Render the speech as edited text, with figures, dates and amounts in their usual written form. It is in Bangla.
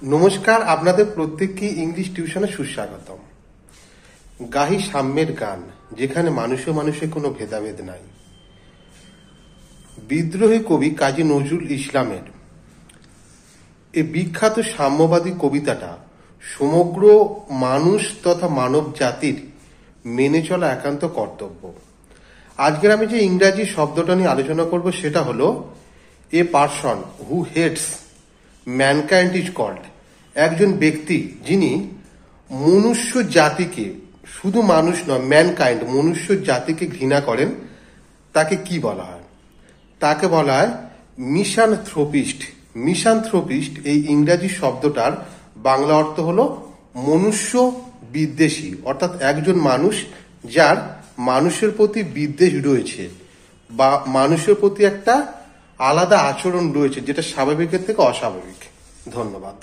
নমস্কার, আপনাদের প্রত্যেককে ইংলিশ টিউশনে সুস্বাগতম। গাহি সাম্যের গান, যেখানে মানুষে মানুষে কোনো ভেদাভেদ নাই। বিদ্রোহী কবি কাজী নজরুল ইসলামের এই বিখ্যাত সাম্যবাদী কবিতাটা সমগ্র মানুষ তথা মানব জাতির মেনে চলা একান্ত কর্তব্য। আজকের আমি যে ইংরাজি শব্দটা নিয়ে আলোচনা করব সেটা হলো a person who hates mankind is called. একজন ব্যক্তি যিনি মনুষ্য জাতিকে, শুধু মানুষ নয়, ম্যানকাইন্ড মনুষ্য জাতিকে ঘৃণা করেন, তাকে কি বলা হয়? তাকে বলা হয় মিসানথ্রোপিস্ট। মিসানথ্রোপিস্ট এই ইংরাজি শব্দটার বাংলা অর্থ হলো মনুষ্য বিদ্বেষী, অর্থাৎ একজন মানুষ যার মানুষের প্রতি বিদ্বেষ রয়েছে বা মানুষের প্রতি একটা আলাদা আচরণ রয়েছে, যেটা স্বাভাবিকের থেকে অস্বাভাবিক। ধন্যবাদ।